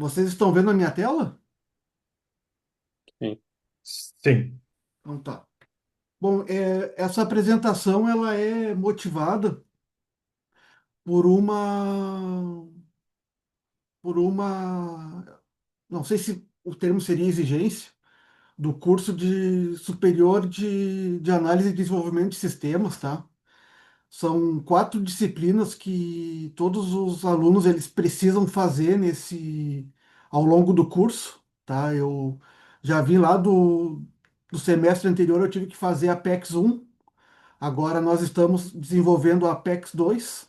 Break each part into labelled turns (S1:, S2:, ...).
S1: Vocês estão vendo a minha tela?
S2: Sim. Sim.
S1: Então tá. Bom, essa apresentação ela é motivada por uma, não sei se o termo seria exigência, do curso de superior de análise e desenvolvimento de sistemas, tá? São 4 disciplinas que todos os alunos eles precisam fazer ao longo do curso, tá? Eu já vi lá do semestre anterior eu tive que fazer a Apex 1. Agora nós estamos desenvolvendo a Apex 2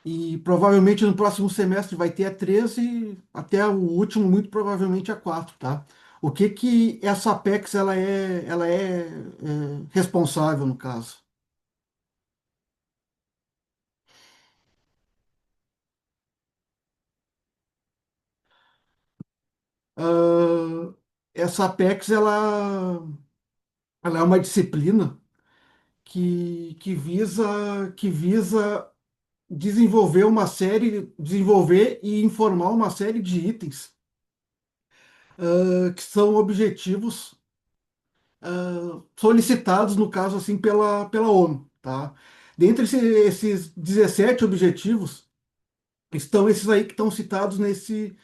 S1: e provavelmente no próximo semestre vai ter a 13 e até o último muito provavelmente a 4, tá? O que que essa Apex ela é responsável no caso? Ah, essa Apex ela é uma disciplina que visa desenvolver e informar uma série de itens que são objetivos solicitados, no caso assim, pela ONU, tá? Dentre esses 17 objetivos, estão esses aí que estão citados nesse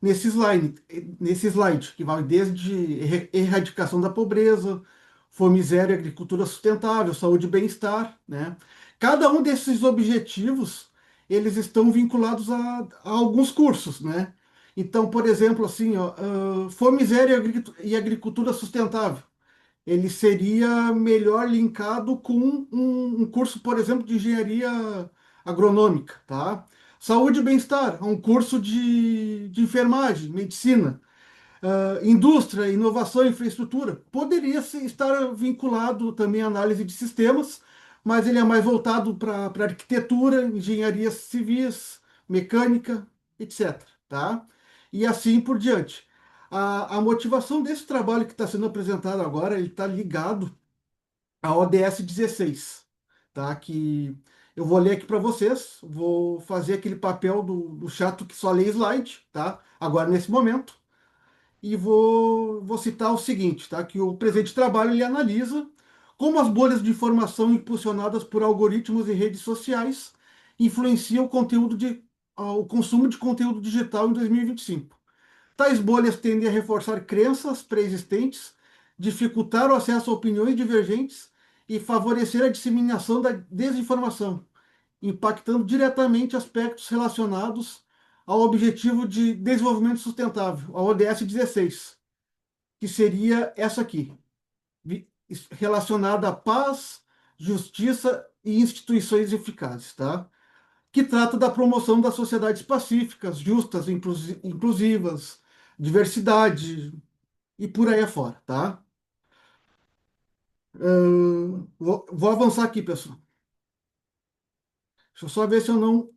S1: slide, que vai desde erradicação da pobreza, fome zero e agricultura sustentável, saúde e bem-estar, né? Cada um desses objetivos, eles estão vinculados a alguns cursos, né? Então, por exemplo, assim, ó, fome zero e agricultura sustentável ele seria melhor linkado com um curso, por exemplo, de engenharia agronômica, tá? Saúde e bem-estar, um curso de enfermagem, medicina, indústria, inovação e infraestrutura. Poderia estar vinculado também à análise de sistemas, mas ele é mais voltado para arquitetura, engenharia civis, mecânica, etc. Tá? E assim por diante. A motivação desse trabalho que está sendo apresentado agora, ele está ligado à ODS 16, tá? Que eu vou ler aqui para vocês, vou fazer aquele papel do chato que só lê slide, tá? Agora nesse momento e vou citar o seguinte, tá? Que o presente trabalho ele analisa como as bolhas de informação impulsionadas por algoritmos e redes sociais influenciam o consumo de conteúdo digital em 2025. Tais bolhas tendem a reforçar crenças pré-existentes, dificultar o acesso a opiniões divergentes e favorecer a disseminação da desinformação, impactando diretamente aspectos relacionados ao Objetivo de Desenvolvimento Sustentável, a ODS 16, que seria essa aqui, relacionada à paz, justiça e instituições eficazes, tá? Que trata da promoção das sociedades pacíficas, justas, inclusivas, diversidade e por aí afora, tá? Vou avançar aqui, pessoal. Deixa eu só ver se eu não.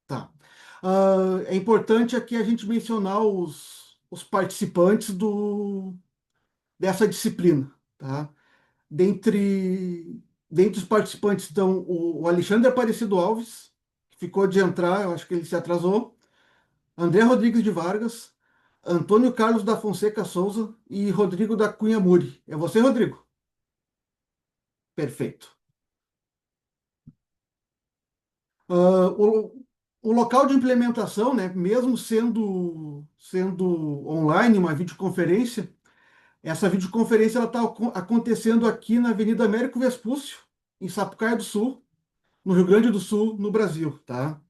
S1: Tá. É importante aqui a gente mencionar os participantes dessa disciplina, tá? Dentre os participantes estão o Alexandre Aparecido Alves, que ficou de entrar, eu acho que ele se atrasou, André Rodrigues de Vargas, Antônio Carlos da Fonseca Souza e Rodrigo da Cunha Muri. É você, Rodrigo? Perfeito. O local de implementação, né, mesmo sendo online, uma videoconferência, essa videoconferência está acontecendo aqui na Avenida Américo Vespúcio, em Sapucaia do Sul, no Rio Grande do Sul, no Brasil, tá?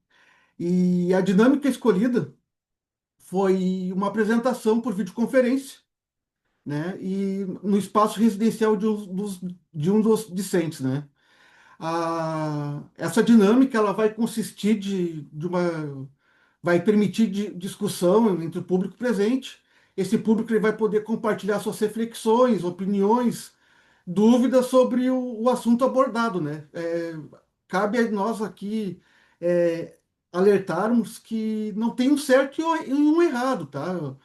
S1: E a dinâmica escolhida foi uma apresentação por videoconferência, né? E no espaço residencial de um dos discentes, né? Essa dinâmica ela vai consistir vai permitir discussão entre o público presente. Esse público ele vai poder compartilhar suas reflexões, opiniões, dúvidas sobre o assunto abordado, né? Cabe a nós aqui alertarmos que não tem um certo e um errado, tá?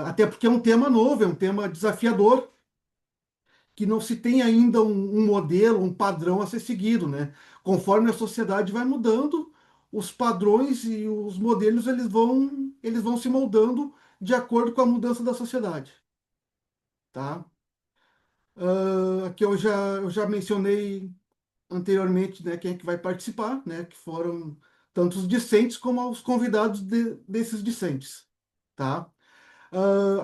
S1: Até porque é um tema novo, é um tema desafiador, que não se tem ainda um modelo, um padrão a ser seguido, né? Conforme a sociedade vai mudando, os padrões e os modelos eles vão se moldando de acordo com a mudança da sociedade, tá? Aqui eu já mencionei anteriormente, né, quem é que vai participar, né, que foram tanto os discentes como os convidados desses discentes, tá?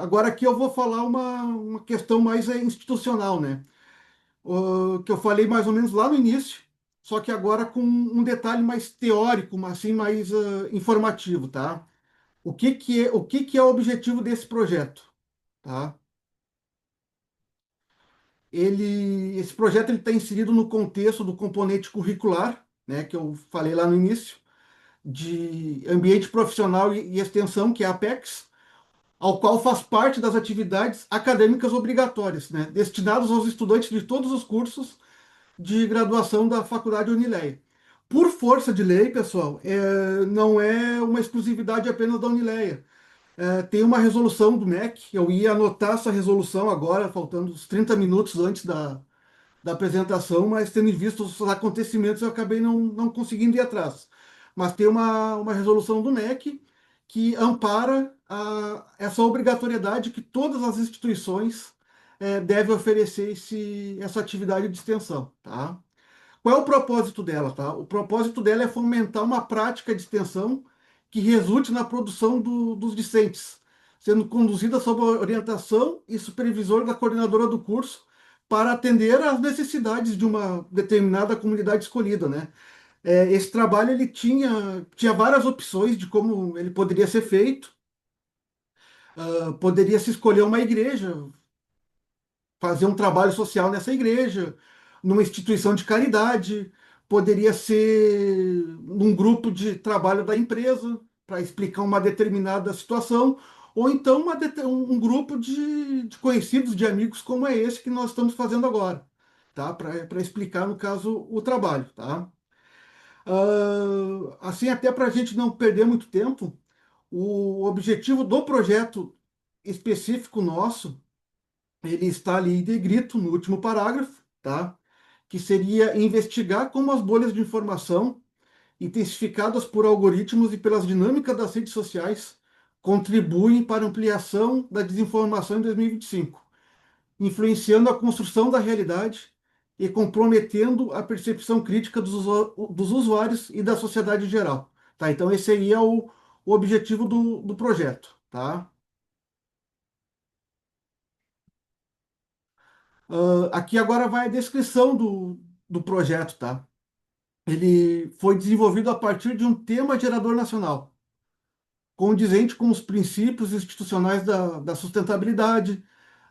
S1: Agora aqui eu vou falar uma questão mais institucional, né? Que eu falei mais ou menos lá no início, só que agora com um detalhe mais teórico, mas assim mais informativo, tá? O que é o objetivo desse projeto, tá? Esse projeto ele está inserido no contexto do componente curricular, né, que eu falei lá no início, de ambiente profissional e extensão, que é a APEX, ao qual faz parte das atividades acadêmicas obrigatórias, né, destinados aos estudantes de todos os cursos de graduação da Faculdade Unileia. Por força de lei, pessoal, não é uma exclusividade apenas da Unileia. Tem uma resolução do MEC, eu ia anotar essa resolução agora, faltando uns 30 minutos antes da apresentação, mas tendo visto os acontecimentos, eu acabei não conseguindo ir atrás. Mas tem uma resolução do MEC que ampara essa obrigatoriedade que todas as instituições devem oferecer essa atividade de extensão, tá? Qual é o propósito dela, tá? O propósito dela é fomentar uma prática de extensão que resulte na produção dos discentes, sendo conduzida sob a orientação e supervisor da coordenadora do curso para atender às necessidades de uma determinada comunidade escolhida, né? Esse trabalho ele tinha várias opções de como ele poderia ser feito. Poderia se escolher uma igreja, fazer um trabalho social nessa igreja, numa instituição de caridade, poderia ser num grupo de trabalho da empresa, para explicar uma determinada situação, ou então um grupo de conhecidos, de amigos, como é esse que nós estamos fazendo agora, tá? Para explicar, no caso, o trabalho, tá? Assim, até para a gente não perder muito tempo, o objetivo do projeto específico nosso ele está ali em negrito no último parágrafo, tá? Que seria investigar como as bolhas de informação, intensificadas por algoritmos e pelas dinâmicas das redes sociais, contribuem para a ampliação da desinformação em 2025, influenciando a construção da realidade e comprometendo a percepção crítica dos usuários e da sociedade em geral. Tá? Então, esse aí é o objetivo do projeto. Tá? Aqui agora vai a descrição do projeto, tá? Ele foi desenvolvido a partir de um tema gerador nacional, condizente com os princípios institucionais da sustentabilidade,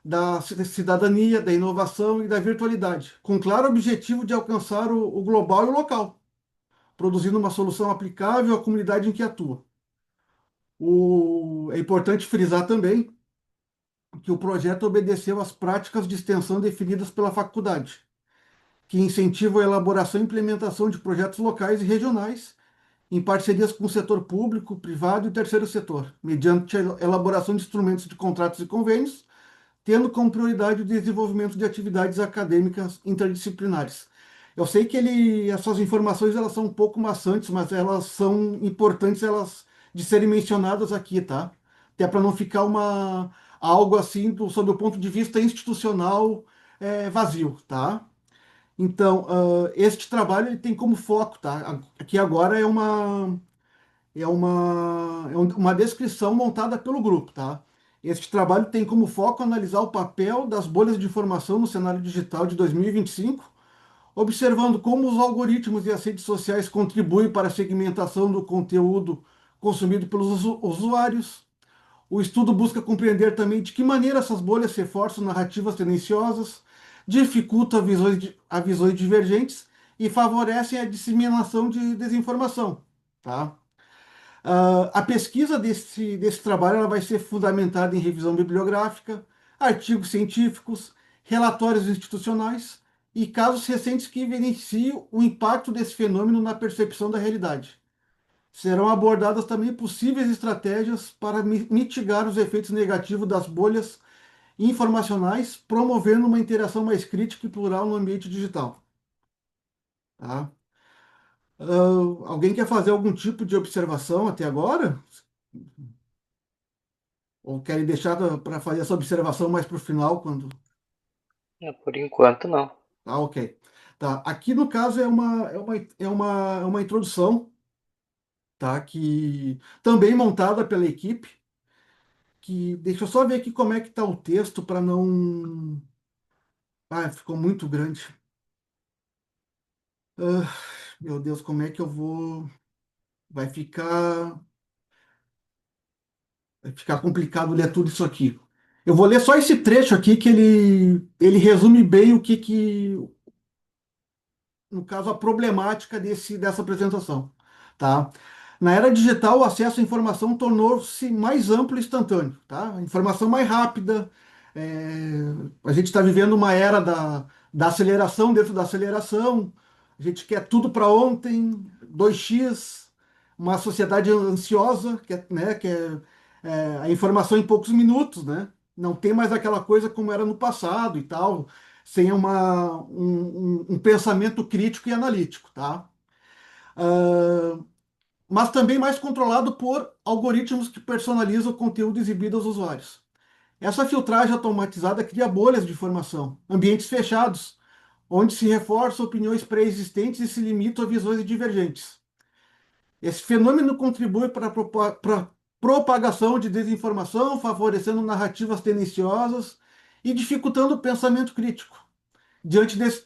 S1: da cidadania, da inovação e da virtualidade, com claro objetivo de alcançar o global e o local, produzindo uma solução aplicável à comunidade em que atua. É importante frisar também que o projeto obedeceu às práticas de extensão definidas pela faculdade, que incentivam a elaboração e implementação de projetos locais e regionais em parcerias com o setor público, privado e terceiro setor, mediante a elaboração de instrumentos de contratos e convênios, tendo como prioridade o desenvolvimento de atividades acadêmicas interdisciplinares. Eu sei que essas informações elas são um pouco maçantes, mas elas são importantes elas de serem mencionadas aqui, tá? Até para não ficar algo assim sob o ponto de vista institucional vazio, tá? Então, este trabalho ele tem como foco, tá? Aqui agora uma descrição montada pelo grupo, tá? Este trabalho tem como foco analisar o papel das bolhas de informação no cenário digital de 2025, observando como os algoritmos e as redes sociais contribuem para a segmentação do conteúdo consumido pelos usuários. O estudo busca compreender também de que maneira essas bolhas reforçam narrativas tendenciosas, dificultam a visões divergentes e favorecem a disseminação de desinformação, tá? A pesquisa desse trabalho ela vai ser fundamentada em revisão bibliográfica, artigos científicos, relatórios institucionais e casos recentes que evidenciam o impacto desse fenômeno na percepção da realidade. Serão abordadas também possíveis estratégias para mitigar os efeitos negativos das bolhas informacionais, promovendo uma interação mais crítica e plural no ambiente digital. Tá? Alguém quer fazer algum tipo de observação até agora? Ou querem deixar para fazer essa observação mais para o final, quando...
S3: Por enquanto, não.
S1: Ah, ok. Tá. Aqui, no caso, é uma introdução, tá? Que também montada pela equipe, que deixa eu só ver aqui como é que tá o texto para não... Ah, ficou muito grande. Ah, meu Deus, como é que eu vou... Vai ficar... Vai ficar complicado ler tudo isso aqui. Eu vou ler só esse trecho aqui que ele resume bem no caso, a problemática dessa apresentação, tá? Na era digital, o acesso à informação tornou-se mais amplo e instantâneo, tá? A informação mais rápida. A gente está vivendo uma era da aceleração dentro da aceleração. A gente quer tudo para ontem, 2x, uma sociedade ansiosa, que é a informação em poucos minutos, né? Não tem mais aquela coisa como era no passado e tal, sem um pensamento crítico e analítico, tá? Ah, mas também mais controlado por algoritmos que personalizam o conteúdo exibido aos usuários. Essa filtragem automatizada cria bolhas de informação, ambientes fechados, onde se reforçam opiniões pré-existentes e se limitam a visões divergentes. Esse fenômeno contribui para a propagação de desinformação, favorecendo narrativas tendenciosas e dificultando o pensamento crítico. Diante desse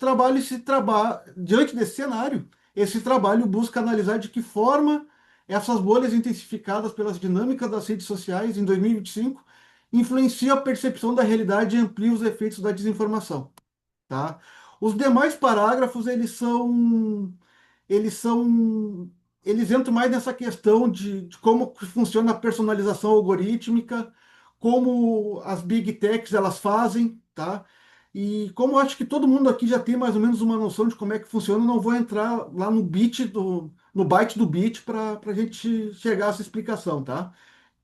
S1: cenário, esse trabalho busca analisar de que forma essas bolhas intensificadas pelas dinâmicas das redes sociais em 2025 influenciam a percepção da realidade e ampliam os efeitos da desinformação, tá? Os demais parágrafos, eles são, eles entram mais nessa questão de como que funciona a personalização algorítmica, como as big techs elas fazem, tá? E como eu acho que todo mundo aqui já tem mais ou menos uma noção de como é que funciona, eu não vou entrar lá no byte do bit para a gente chegar a essa explicação, tá?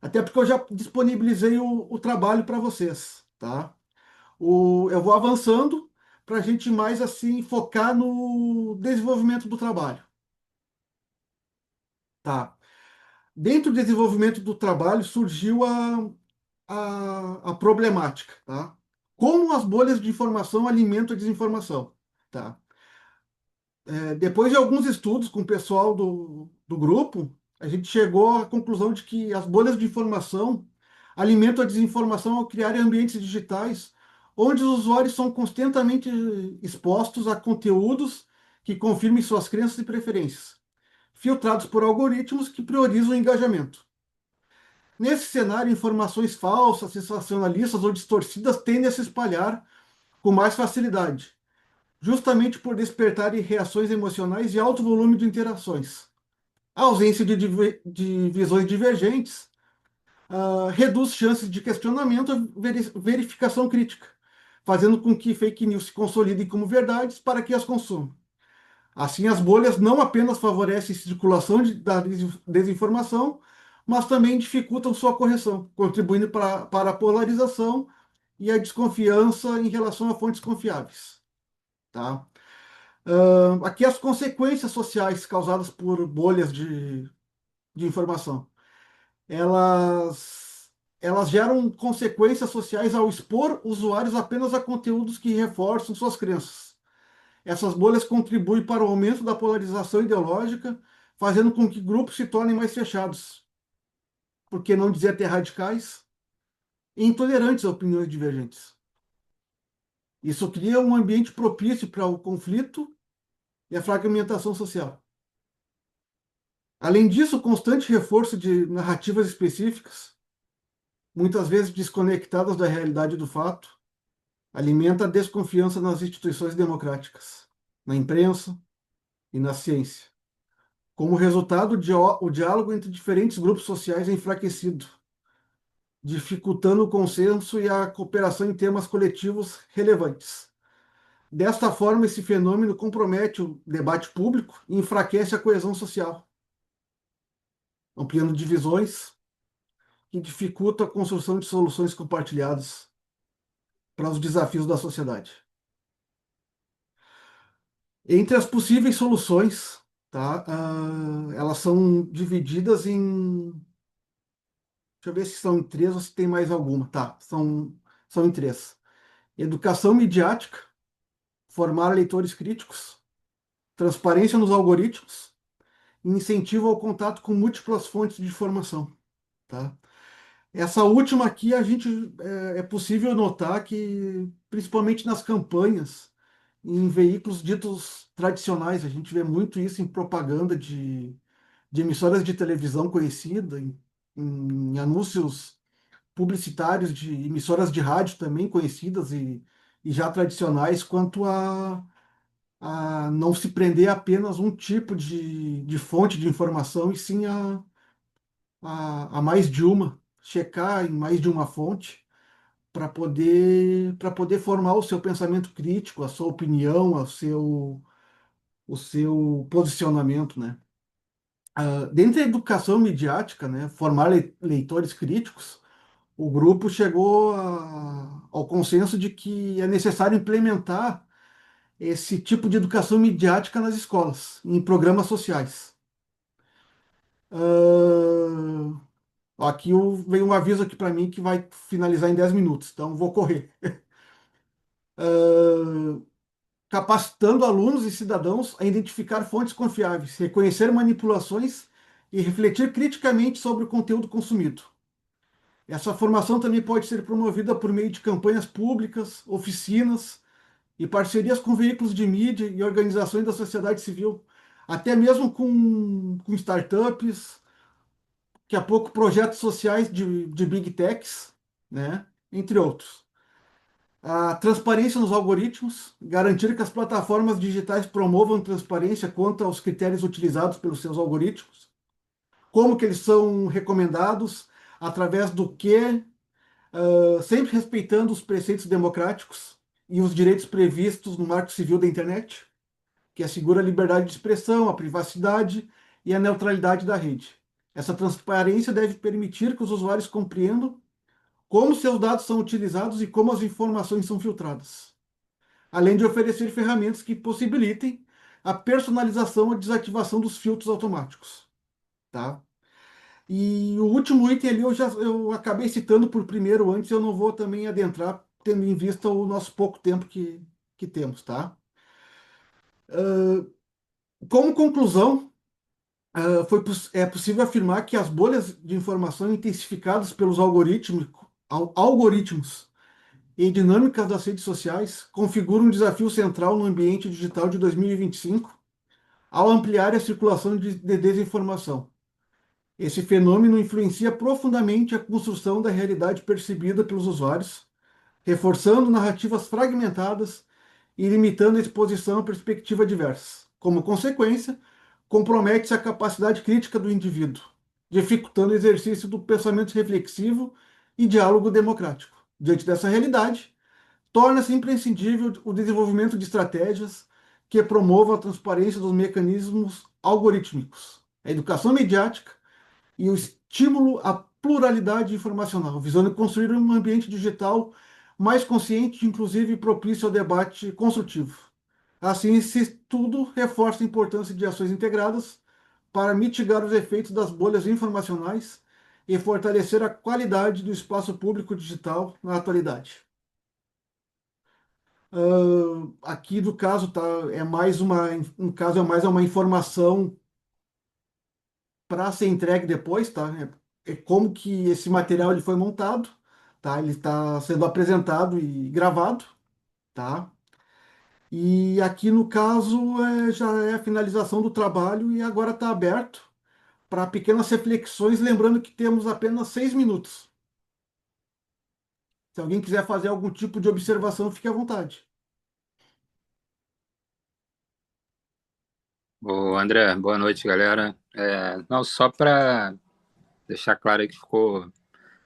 S1: Até porque eu já disponibilizei o trabalho para vocês, tá? Eu vou avançando para a gente mais assim focar no desenvolvimento do trabalho. Tá. Dentro do desenvolvimento do trabalho surgiu a problemática, tá? Como as bolhas de informação alimentam a desinformação, tá? Depois de alguns estudos com o pessoal do grupo, a gente chegou à conclusão de que as bolhas de informação alimentam a desinformação ao criar ambientes digitais onde os usuários são constantemente expostos a conteúdos que confirmem suas crenças e preferências, filtrados por algoritmos que priorizam o engajamento. Nesse cenário, informações falsas, sensacionalistas ou distorcidas tendem a se espalhar com mais facilidade, justamente por despertarem reações emocionais e alto volume de interações. A ausência de visões divergentes reduz chances de questionamento e verificação crítica, fazendo com que fake news se consolidem como verdades para que as consumam. Assim, as bolhas não apenas favorecem a circulação da desinformação, mas também dificultam sua correção, contribuindo para a polarização e a desconfiança em relação a fontes confiáveis. Tá? Aqui as consequências sociais causadas por bolhas de informação. Elas geram consequências sociais ao expor usuários apenas a conteúdos que reforçam suas crenças. Essas bolhas contribuem para o aumento da polarização ideológica, fazendo com que grupos se tornem mais fechados, por que não dizer até radicais, e intolerantes a opiniões divergentes. Isso cria um ambiente propício para o conflito e a fragmentação social. Além disso, o constante reforço de narrativas específicas, muitas vezes desconectadas da realidade do fato, alimenta a desconfiança nas instituições democráticas, na imprensa e na ciência. Como resultado, o diálogo entre diferentes grupos sociais é enfraquecido, dificultando o consenso e a cooperação em temas coletivos relevantes. Desta forma, esse fenômeno compromete o debate público e enfraquece a coesão social, ampliando divisões que dificultam a construção de soluções compartilhadas para os desafios da sociedade. Entre as possíveis soluções, tá? Elas são divididas em. Deixa eu ver se são em três ou se tem mais alguma. Tá, são em três. Educação midiática, formar leitores críticos, transparência nos algoritmos e incentivo ao contato com múltiplas fontes de informação, tá? Essa última aqui a gente é possível notar que, principalmente nas campanhas, em veículos ditos tradicionais, a gente vê muito isso em propaganda de emissoras de televisão conhecida, em anúncios publicitários de emissoras de rádio também conhecidas e já tradicionais, quanto a não se prender a apenas um tipo de fonte de informação, e sim a mais de uma, checar em mais de uma fonte para poder formar o seu pensamento crítico, a sua opinião, o seu posicionamento, né? Dentro da educação midiática, né, formar leitores críticos, o grupo chegou ao consenso de que é necessário implementar esse tipo de educação midiática nas escolas, em programas sociais. Ah, aqui veio um aviso aqui para mim que vai finalizar em 10 minutos, então vou correr. Ah, capacitando alunos e cidadãos a identificar fontes confiáveis, reconhecer manipulações e refletir criticamente sobre o conteúdo consumido. Essa formação também pode ser promovida por meio de campanhas públicas, oficinas e parcerias com veículos de mídia e organizações da sociedade civil, até mesmo com startups, daqui a pouco projetos sociais de big techs, né? Entre outros. A transparência nos algoritmos, garantir que as plataformas digitais promovam transparência quanto aos critérios utilizados pelos seus algoritmos, como que eles são recomendados, através do que, sempre respeitando os preceitos democráticos e os direitos previstos no Marco Civil da Internet, que assegura a liberdade de expressão, a privacidade e a neutralidade da rede. Essa transparência deve permitir que os usuários compreendam como seus dados são utilizados e como as informações são filtradas, além de oferecer ferramentas que possibilitem a personalização e desativação dos filtros automáticos, tá? E o último item ali eu acabei citando por primeiro antes, eu não vou também adentrar, tendo em vista o nosso pouco tempo que temos, tá? Como conclusão, é possível afirmar que as bolhas de informação intensificadas pelos algoritmos e dinâmicas das redes sociais configuram um desafio central no ambiente digital de 2025, ao ampliar a circulação de desinformação. Esse fenômeno influencia profundamente a construção da realidade percebida pelos usuários, reforçando narrativas fragmentadas e limitando a exposição a perspectivas diversas. Como consequência, compromete-se a capacidade crítica do indivíduo, dificultando o exercício do pensamento reflexivo e diálogo democrático. Diante dessa realidade, torna-se imprescindível o desenvolvimento de estratégias que promovam a transparência dos mecanismos algorítmicos, a educação mediática e o estímulo à pluralidade informacional, visando construir um ambiente digital mais consciente, inclusive propício ao debate construtivo. Assim, esse estudo reforça a importância de ações integradas para mitigar os efeitos das bolhas informacionais e fortalecer a qualidade do espaço público digital na atualidade. Aqui do caso tá, é mais uma, um caso é mais uma informação para ser entregue depois, tá? É como que esse material ele foi montado, tá? Ele está sendo apresentado e gravado, tá? E aqui no caso já é a finalização do trabalho e agora está aberto para pequenas reflexões, lembrando que temos apenas 6 minutos. Se alguém quiser fazer algum tipo de observação, fique à vontade.
S4: Ô, André, boa noite, galera. Não, só para deixar claro aí que ficou.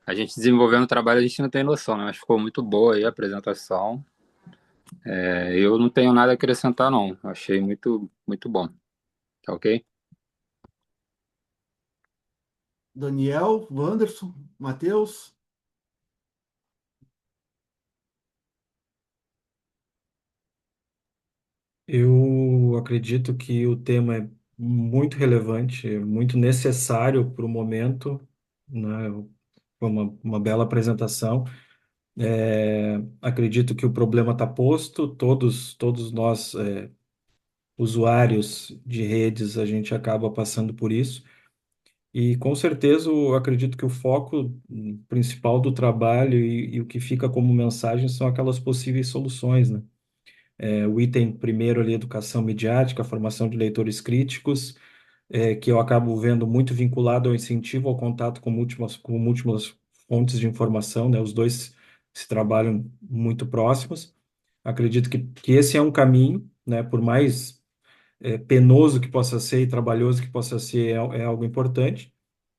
S4: A gente desenvolvendo o trabalho, a gente não tem noção, né? Mas ficou muito boa aí a apresentação. Eu não tenho nada a acrescentar, não. Achei muito, muito bom. Tá ok?
S1: Daniel, Wanderson, Matheus.
S2: Eu acredito que o tema é muito relevante, muito necessário para o momento, né? Foi uma bela apresentação. Acredito que o problema está posto, todos nós, usuários de redes, a gente acaba passando por isso. E com certeza eu acredito que o foco principal do trabalho e o que fica como mensagem são aquelas possíveis soluções, né? O item primeiro ali, educação midiática, formação de leitores críticos, que eu acabo vendo muito vinculado ao incentivo ao contato com múltiplas fontes de informação, né? Os dois se trabalham muito próximos. Acredito que esse é um caminho, né? Por mais penoso que possa ser e trabalhoso que possa ser, é algo importante.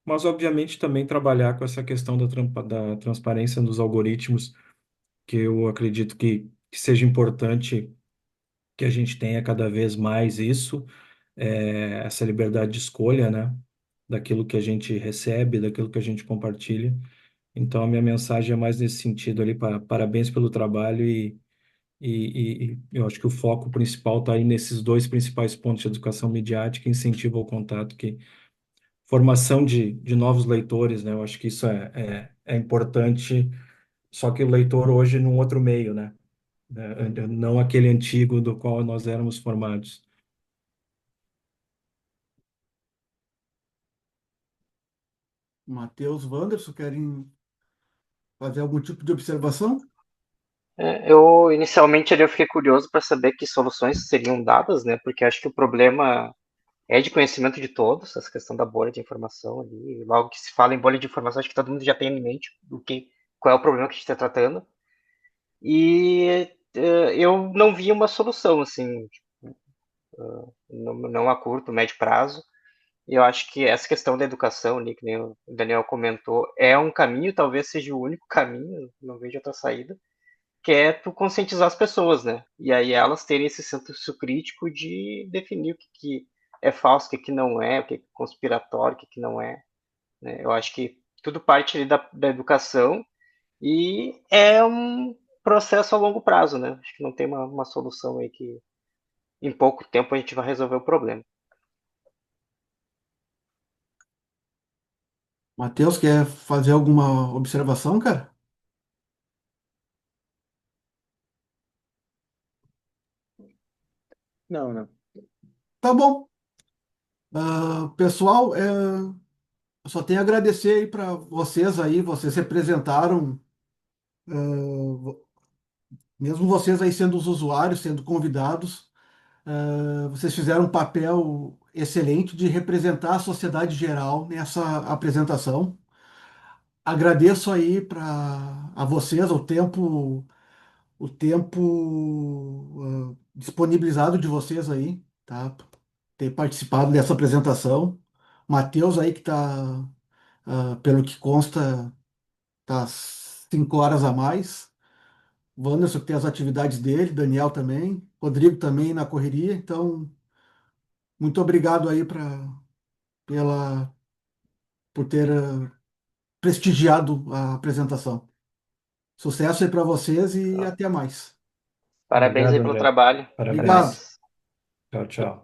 S2: Mas, obviamente, também trabalhar com essa questão da transparência dos algoritmos, que eu acredito que seja importante que a gente tenha cada vez mais isso, essa liberdade de escolha, né? Daquilo que a gente recebe, daquilo que a gente compartilha. Então, a minha mensagem é mais nesse sentido ali, parabéns pelo trabalho e eu acho que o foco principal está aí nesses dois principais pontos de educação midiática e incentivo ao contato, que formação de novos leitores, né? Eu acho que isso é importante, só que o leitor hoje num outro meio, né? Não aquele antigo do qual nós éramos formados.
S1: Matheus, Wanderson, querem fazer algum tipo de observação?
S3: Eu inicialmente ali eu fiquei curioso para saber que soluções seriam dadas, né? Porque acho que o problema é de conhecimento de todos, essa questão da bolha de informação ali. Logo que se fala em bolha de informação, acho que todo mundo já tem em mente qual é o problema que a gente está tratando. E eu não vi uma solução, assim, não a curto, médio prazo. E eu acho que essa questão da educação ali, que nem o Daniel comentou, é um caminho, talvez seja o único caminho, não vejo outra saída, que é tu conscientizar as pessoas, né? E aí elas terem esse senso crítico de definir que é falso, o que não é, o que é conspiratório, o que não é, né? Eu acho que tudo parte ali da educação e é um processo a longo prazo, né? Acho que não tem uma solução aí que em pouco tempo a gente vai resolver o problema.
S1: Matheus, quer fazer alguma observação, cara?
S2: Não, não.
S1: Tá bom. Pessoal, eu só tenho a agradecer aí para vocês aí, vocês representaram, mesmo vocês aí sendo os usuários, sendo convidados, vocês fizeram um papel excelente de representar a sociedade geral nessa apresentação. Agradeço aí a vocês o tempo disponibilizado de vocês aí, tá? Ter participado dessa apresentação. Matheus aí que está, pelo que consta, tá 5 horas a mais. Wanderson que tem as atividades dele, Daniel também, Rodrigo também na correria. Então, muito obrigado aí pela, por ter prestigiado a apresentação. Sucesso aí para vocês e
S3: Então,
S1: até mais.
S3: parabéns
S2: Obrigado,
S3: aí pelo
S2: André.
S3: trabalho. Até
S1: Obrigado.
S2: Parabéns.
S3: mais.
S2: Tchau, tchau.